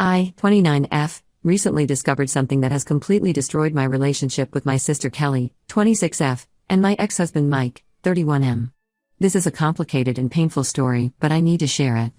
I, 29F, recently discovered something that has completely destroyed my relationship with my sister Kelly, 26F, and my ex-husband Mike, 31M. This is a complicated and painful story, but I need to share it.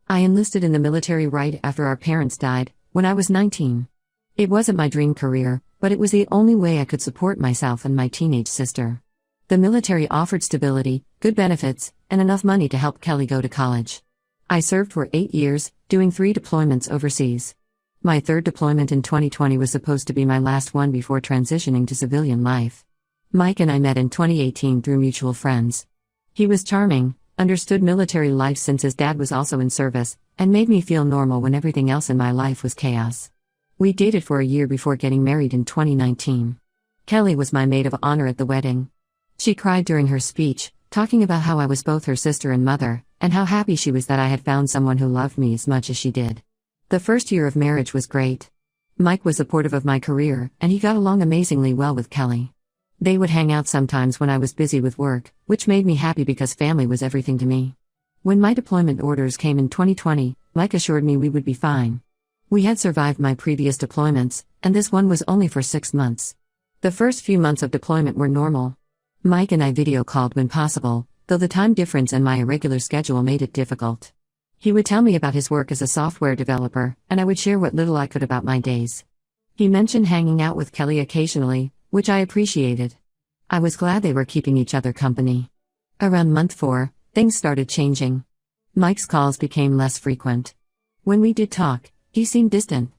I enlisted in the military right after our parents died, when I was 19. It wasn't my dream career, but it was the only way I could support myself and my teenage sister. The military offered stability, good benefits, and enough money to help Kelly go to college. I served for 8 years, doing 3 deployments overseas. My third deployment in 2020 was supposed to be my last one before transitioning to civilian life. Mike and I met in 2018 through mutual friends. He was charming, understood military life since his dad was also in service, and made me feel normal when everything else in my life was chaos. We dated for a year before getting married in 2019. Kelly was my maid of honor at the wedding. She cried during her speech, talking about how I was both her sister and mother, and how happy she was that I had found someone who loved me as much as she did. The first year of marriage was great. Mike was supportive of my career, and he got along amazingly well with Kelly. They would hang out sometimes when I was busy with work, which made me happy because family was everything to me. When my deployment orders came in 2020, Mike assured me we would be fine. We had survived my previous deployments, and this one was only for 6 months. The first few months of deployment were normal. Mike and I video called when possible, though the time difference and my irregular schedule made it difficult. He would tell me about his work as a software developer, and I would share what little I could about my days. He mentioned hanging out with Kelly occasionally, which I appreciated. I was glad they were keeping each other company. Around month 4, things started changing. Mike's calls became less frequent. When we did talk, he seemed distant.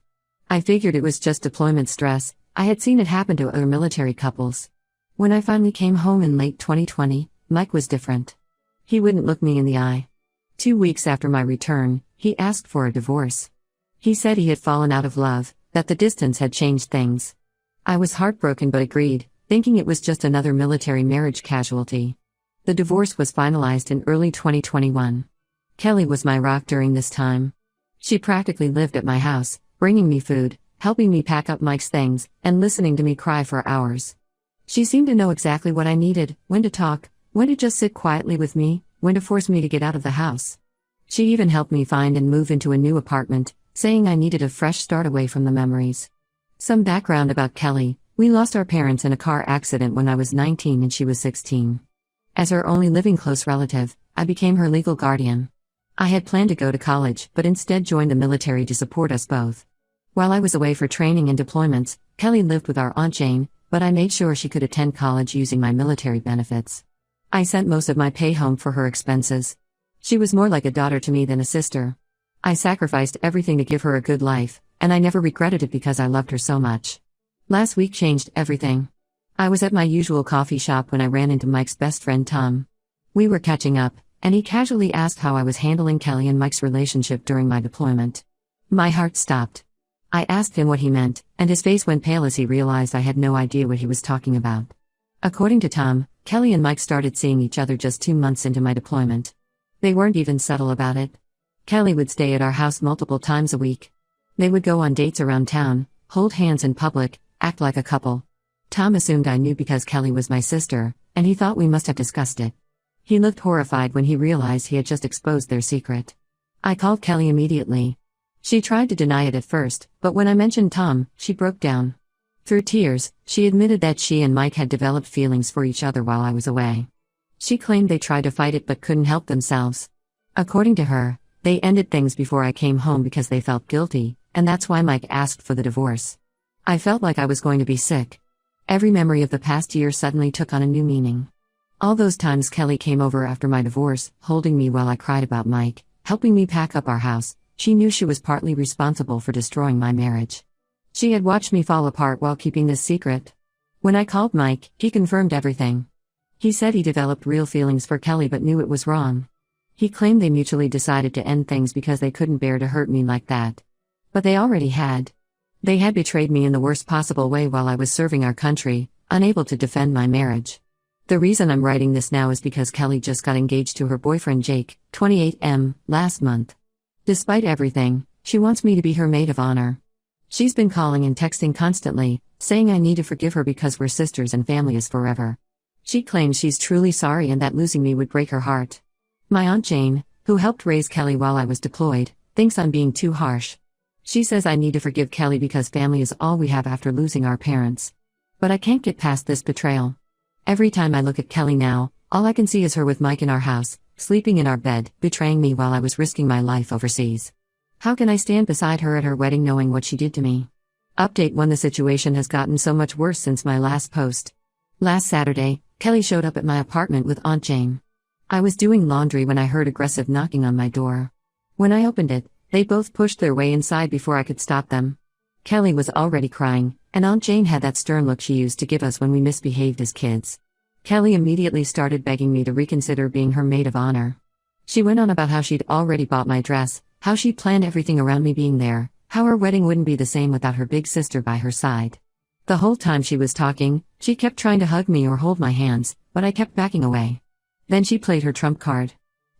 I figured it was just deployment stress. I had seen it happen to other military couples. When I finally came home in late 2020, Mike was different. He wouldn't look me in the eye. 2 weeks after my return, he asked for a divorce. He said he had fallen out of love, that the distance had changed things. I was heartbroken but agreed, thinking it was just another military marriage casualty. The divorce was finalized in early 2021. Kelly was my rock during this time. She practically lived at my house, bringing me food, helping me pack up Mike's things, and listening to me cry for hours. She seemed to know exactly what I needed, when to talk, when to just sit quietly with me, when to force me to get out of the house. She even helped me find and move into a new apartment, saying I needed a fresh start away from the memories. Some background about Kelly: we lost our parents in a car accident when I was 19 and she was 16. As her only living close relative, I became her legal guardian. I had planned to go to college but instead joined the military to support us both. While I was away for training and deployments, Kelly lived with our Aunt Jane, but I made sure she could attend college using my military benefits. I sent most of my pay home for her expenses. She was more like a daughter to me than a sister. I sacrificed everything to give her a good life, and I never regretted it because I loved her so much. Last week changed everything. I was at my usual coffee shop when I ran into Mike's best friend Tom. We were catching up, and he casually asked how I was handling Kelly and Mike's relationship during my deployment. My heart stopped. I asked him what he meant, and his face went pale as he realized I had no idea what he was talking about. According to Tom, Kelly and Mike started seeing each other just 2 months into my deployment. They weren't even subtle about it. Kelly would stay at our house multiple times a week. They would go on dates around town, hold hands in public, act like a couple. Tom assumed I knew because Kelly was my sister, and he thought we must have discussed it. He looked horrified when he realized he had just exposed their secret. I called Kelly immediately. She tried to deny it at first, but when I mentioned Tom, she broke down. Through tears, she admitted that she and Mike had developed feelings for each other while I was away. She claimed they tried to fight it but couldn't help themselves. According to her, they ended things before I came home because they felt guilty, and that's why Mike asked for the divorce. I felt like I was going to be sick. Every memory of the past year suddenly took on a new meaning. All those times Kelly came over after my divorce, holding me while I cried about Mike, helping me pack up our house. She knew she was partly responsible for destroying my marriage. She had watched me fall apart while keeping this secret. When I called Mike, he confirmed everything. He said he developed real feelings for Kelly but knew it was wrong. He claimed they mutually decided to end things because they couldn't bear to hurt me like that. But they already had. They had betrayed me in the worst possible way while I was serving our country, unable to defend my marriage. The reason I'm writing this now is because Kelly just got engaged to her boyfriend Jake, 28M, last month. Despite everything, she wants me to be her maid of honor. She's been calling and texting constantly, saying I need to forgive her because we're sisters and family is forever. She claims she's truly sorry and that losing me would break her heart. My Aunt Jane, who helped raise Kelly while I was deployed, thinks I'm being too harsh. She says I need to forgive Kelly because family is all we have after losing our parents. But I can't get past this betrayal. Every time I look at Kelly now, all I can see is her with Mike in our house, sleeping in our bed, betraying me while I was risking my life overseas. How can I stand beside her at her wedding knowing what she did to me? Update 1: The situation has gotten so much worse since my last post. Last Saturday, Kelly showed up at my apartment with Aunt Jane. I was doing laundry when I heard aggressive knocking on my door. When I opened it, they both pushed their way inside before I could stop them. Kelly was already crying, and Aunt Jane had that stern look she used to give us when we misbehaved as kids. Kelly immediately started begging me to reconsider being her maid of honor. She went on about how she'd already bought my dress, how she'd planned everything around me being there, how her wedding wouldn't be the same without her big sister by her side. The whole time she was talking, she kept trying to hug me or hold my hands, but I kept backing away. Then she played her trump card.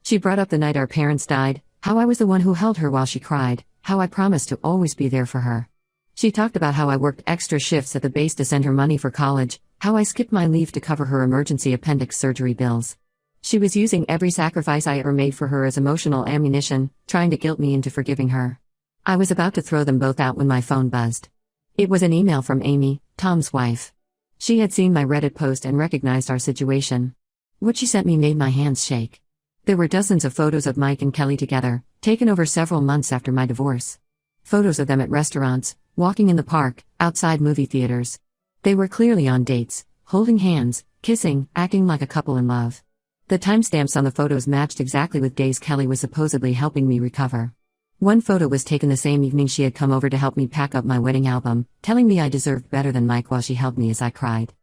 She brought up the night our parents died, how I was the one who held her while she cried, how I promised to always be there for her. She talked about how I worked extra shifts at the base to send her money for college, how I skipped my leave to cover her emergency appendix surgery bills. She was using every sacrifice I ever made for her as emotional ammunition, trying to guilt me into forgiving her. I was about to throw them both out when my phone buzzed. It was an email from Amy, Tom's wife. She had seen my Reddit post and recognized our situation. What she sent me made my hands shake. There were dozens of photos of Mike and Kelly together, taken over several months after my divorce. Photos of them at restaurants, walking in the park, outside movie theaters. They were clearly on dates, holding hands, kissing, acting like a couple in love. The timestamps on the photos matched exactly with days Kelly was supposedly helping me recover. One photo was taken the same evening she had come over to help me pack up my wedding album, telling me I deserved better than Mike while she held me as I cried.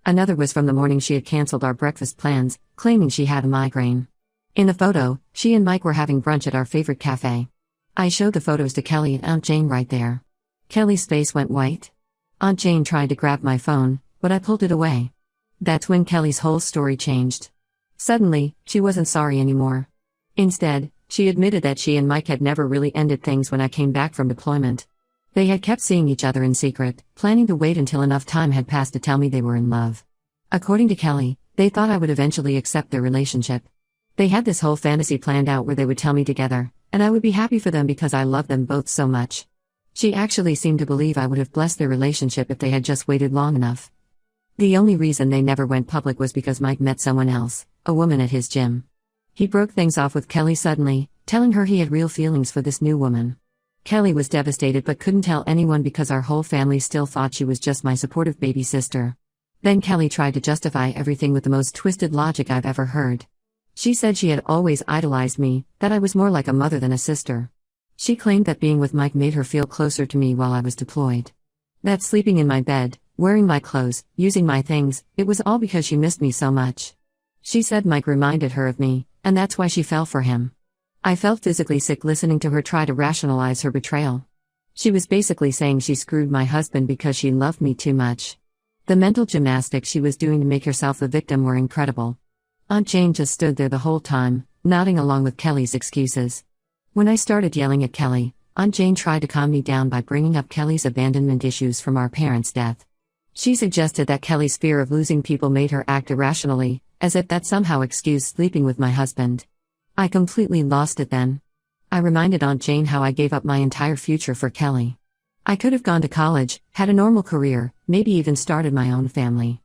Another was from the morning she had canceled our breakfast plans, claiming she had a migraine. In the photo, she and Mike were having brunch at our favorite cafe. I showed the photos to Kelly and Aunt Jane right there. Kelly's face went white. Aunt Jane tried to grab my phone, but I pulled it away. That's when Kelly's whole story changed. Suddenly, she wasn't sorry anymore. Instead, she admitted that she and Mike had never really ended things when I came back from deployment. They had kept seeing each other in secret, planning to wait until enough time had passed to tell me they were in love. According to Kelly, they thought I would eventually accept their relationship. They had this whole fantasy planned out where they would tell me together, and I would be happy for them because I loved them both so much. She actually seemed to believe I would have blessed their relationship if they had just waited long enough. The only reason they never went public was because Mike met someone else, a woman at his gym. He broke things off with Kelly suddenly, telling her he had real feelings for this new woman. Kelly was devastated but couldn't tell anyone because our whole family still thought she was just my supportive baby sister. Then Kelly tried to justify everything with the most twisted logic I've ever heard. She said she had always idolized me, that I was more like a mother than a sister. She claimed that being with Mike made her feel closer to me while I was deployed. That sleeping in my bed, wearing my clothes, using my things, it was all because she missed me so much. She said Mike reminded her of me, and that's why she fell for him. I felt physically sick listening to her try to rationalize her betrayal. She was basically saying she screwed my husband because she loved me too much. The mental gymnastics she was doing to make herself the victim were incredible. Aunt Jane just stood there the whole time, nodding along with Kelly's excuses. When I started yelling at Kelly, Aunt Jane tried to calm me down by bringing up Kelly's abandonment issues from our parents' death. She suggested that Kelly's fear of losing people made her act irrationally, as if that somehow excused sleeping with my husband. I completely lost it then. I reminded Aunt Jane how I gave up my entire future for Kelly. I could have gone to college, had a normal career, maybe even started my own family.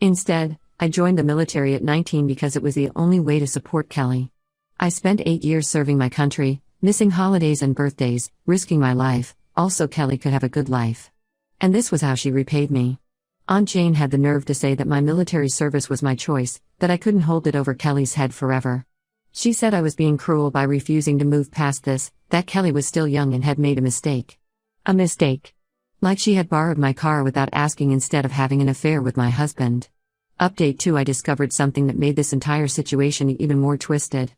Instead, I joined the military at 19 because it was the only way to support Kelly. I spent 8 years serving my country, missing holidays and birthdays, risking my life, also Kelly could have a good life. And this was how she repaid me. Aunt Jane had the nerve to say that my military service was my choice, that I couldn't hold it over Kelly's head forever. She said I was being cruel by refusing to move past this, that Kelly was still young and had made a mistake. A mistake. Like she had borrowed my car without asking instead of having an affair with my husband. Update 2: I discovered something that made this entire situation even more twisted.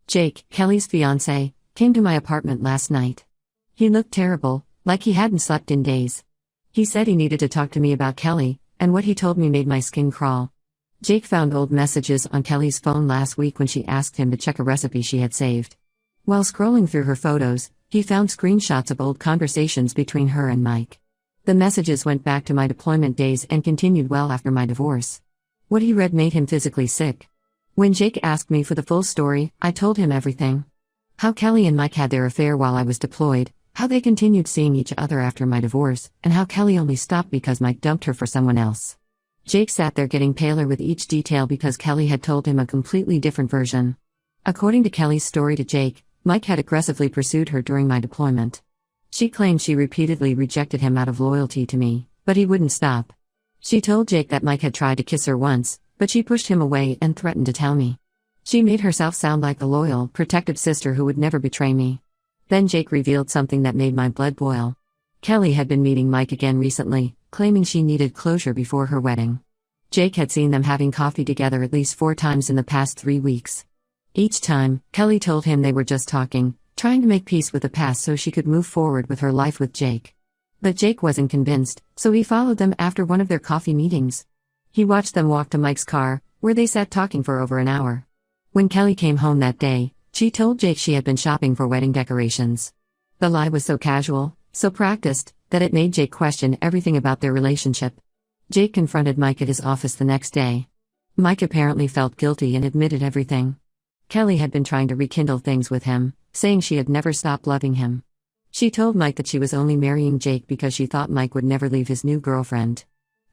Jake, Kelly's fiancé, came to my apartment last night. He looked terrible, like he hadn't slept in days. He said he needed to talk to me about Kelly, and what he told me made my skin crawl. Jake found old messages on Kelly's phone last week when she asked him to check a recipe she had saved. While scrolling through her photos, he found screenshots of old conversations between her and Mike. The messages went back to my deployment days and continued well after my divorce. What he read made him physically sick. When Jake asked me for the full story, I told him everything. How Kelly and Mike had their affair while I was deployed, how they continued seeing each other after my divorce, and how Kelly only stopped because Mike dumped her for someone else. Jake sat there getting paler with each detail because Kelly had told him a completely different version. According to Kelly's story to Jake, Mike had aggressively pursued her during my deployment. She claimed she repeatedly rejected him out of loyalty to me, but he wouldn't stop. She told Jake that Mike had tried to kiss her once, but she pushed him away and threatened to tell me. She made herself sound like the loyal, protective sister who would never betray me. Then Jake revealed something that made my blood boil. Kelly had been meeting Mike again recently, claiming she needed closure before her wedding. Jake had seen them having coffee together at least 4 times in the past 3 weeks. Each time, Kelly told him they were just talking, trying to make peace with the past so she could move forward with her life with Jake. But Jake wasn't convinced, so he followed them after one of their coffee meetings. He watched them walk to Mike's car, where they sat talking for over an hour. When Kelly came home that day, she told Jake she had been shopping for wedding decorations. The lie was so casual, so practiced, that it made Jake question everything about their relationship. Jake confronted Mike at his office the next day. Mike apparently felt guilty and admitted everything. Kelly had been trying to rekindle things with him, saying she had never stopped loving him. She told Mike that she was only marrying Jake because she thought Mike would never leave his new girlfriend.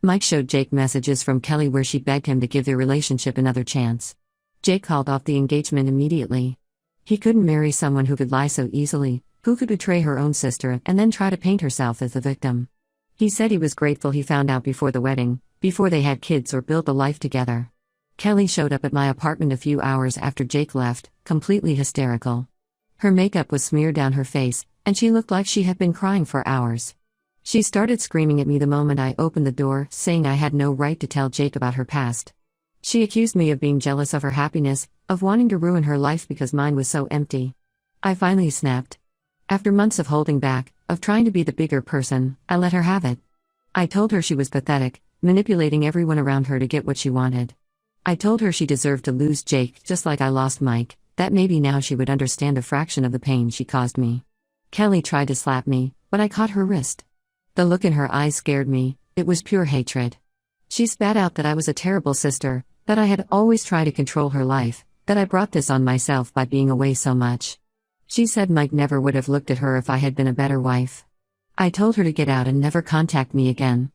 Mike showed Jake messages from Kelly where she begged him to give their relationship another chance. Jake called off the engagement immediately. He couldn't marry someone who could lie so easily, who could betray her own sister and then try to paint herself as the victim. He said he was grateful he found out before the wedding, before they had kids or built a life together. Kelly showed up at my apartment a few hours after Jake left, completely hysterical. Her makeup was smeared down her face, and she looked like she had been crying for hours. She started screaming at me the moment I opened the door, saying I had no right to tell Jake about her past. She accused me of being jealous of her happiness, of wanting to ruin her life because mine was so empty. I finally snapped. After months of holding back, of trying to be the bigger person, I let her have it. I told her she was pathetic, manipulating everyone around her to get what she wanted. I told her she deserved to lose Jake just like I lost Mike, that maybe now she would understand a fraction of the pain she caused me. Kelly tried to slap me, but I caught her wrist. The look in her eyes scared me, it was pure hatred. She spat out that I was a terrible sister, that I had always tried to control her life, that I brought this on myself by being away so much. She said Mike never would have looked at her if I had been a better wife. I told her to get out and never contact me again.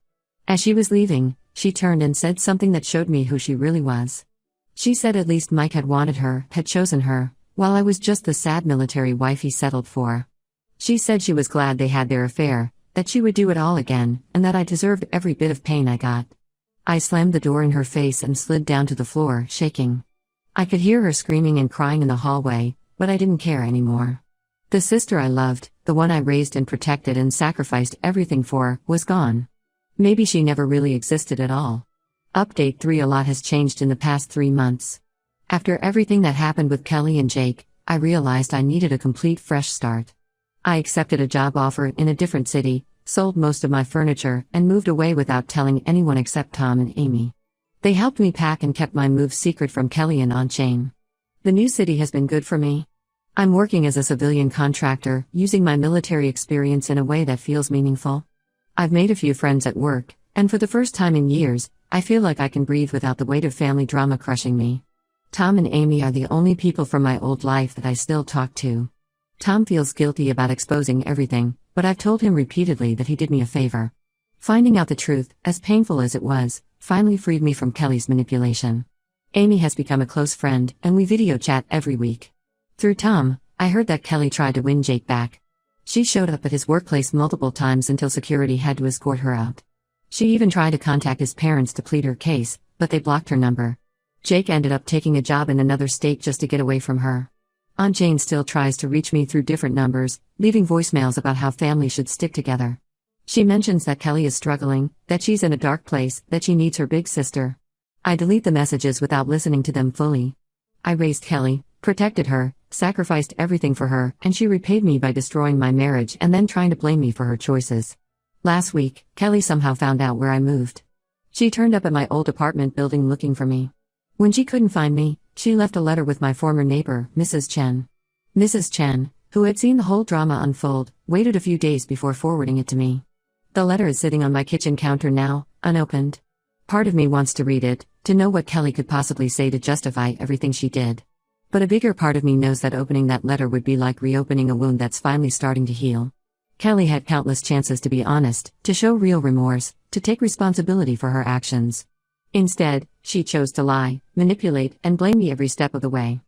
As she was leaving, she turned and said something that showed me who she really was. She said at least Mike had wanted her, had chosen her, while I was just the sad military wife he settled for. She said she was glad they had their affair, that she would do it all again, and that I deserved every bit of pain I got. I slammed the door in her face and slid down to the floor, shaking. I could hear her screaming and crying in the hallway, but I didn't care anymore. The sister I loved, the one I raised and protected and sacrificed everything for, was gone. Maybe she never really existed at all. Update 3: A lot has changed in the past 3 months. After everything that happened with Kelly and Jake, I realized I needed a complete fresh start. I accepted a job offer in a different city, sold most of my furniture, and moved away without telling anyone except Tom and Amy. They helped me pack and kept my move secret from Kelly and Aunt Jane. The new city has been good for me. I'm working as a civilian contractor, using my military experience in a way that feels meaningful. I've made a few friends at work, and for the first time in years, I feel like I can breathe without the weight of family drama crushing me. Tom and Amy are the only people from my old life that I still talk to. Tom feels guilty about exposing everything, but I've told him repeatedly that he did me a favor. Finding out the truth, as painful as it was, finally freed me from Kelly's manipulation. Amy has become a close friend, and we video chat every week. Through Tom, I heard that Kelly tried to win Jake back. She showed up at his workplace multiple times until security had to escort her out. She even tried to contact his parents to plead her case, but they blocked her number. Jake ended up taking a job in another state just to get away from her. Aunt Jane still tries to reach me through different numbers, leaving voicemails about how family should stick together. She mentions that Kelly is struggling, that she's in a dark place, that she needs her big sister. I delete the messages without listening to them fully. I raised Kelly, protected her, sacrificed everything for her, and she repaid me by destroying my marriage and then trying to blame me for her choices. Last week, Kelly somehow found out where I moved. She turned up at my old apartment building looking for me. When she couldn't find me, she left a letter with my former neighbor, Mrs. Chen. Mrs. Chen, who had seen the whole drama unfold, waited a few days before forwarding it to me. The letter is sitting on my kitchen counter now, unopened. Part of me wants to read it, to know what Kelly could possibly say to justify everything she did. But a bigger part of me knows that opening that letter would be like reopening a wound that's finally starting to heal. Kelly had countless chances to be honest, to show real remorse, to take responsibility for her actions. Instead, she chose to lie, manipulate, and blame me every step of the way.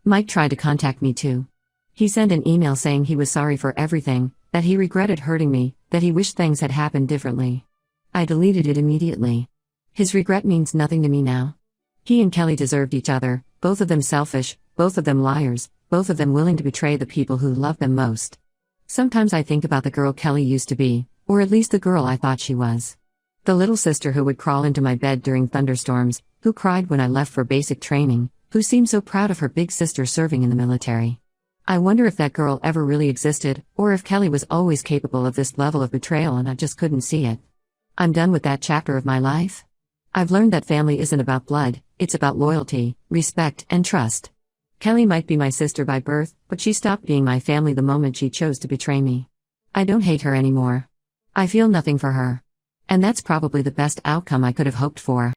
Mike tried to contact me too. He sent an email saying he was sorry for everything, that he regretted hurting me, that he wished things had happened differently. I deleted it immediately. His regret means nothing to me now. He and Kelly deserved each other, both of them selfish, both of them liars, both of them willing to betray the people who love them most. Sometimes I think about the girl Kelly used to be, or at least the girl I thought she was. The little sister who would crawl into my bed during thunderstorms, who cried when I left for basic training, who seemed so proud of her big sister serving in the military. I wonder if that girl ever really existed, or if Kelly was always capable of this level of betrayal and I just couldn't see it. I'm done with that chapter of my life. I've learned that family isn't about blood, it's about loyalty, respect, and trust. Kelly might be my sister by birth, but she stopped being my family the moment she chose to betray me. I don't hate her anymore. I feel nothing for her. And that's probably the best outcome I could have hoped for.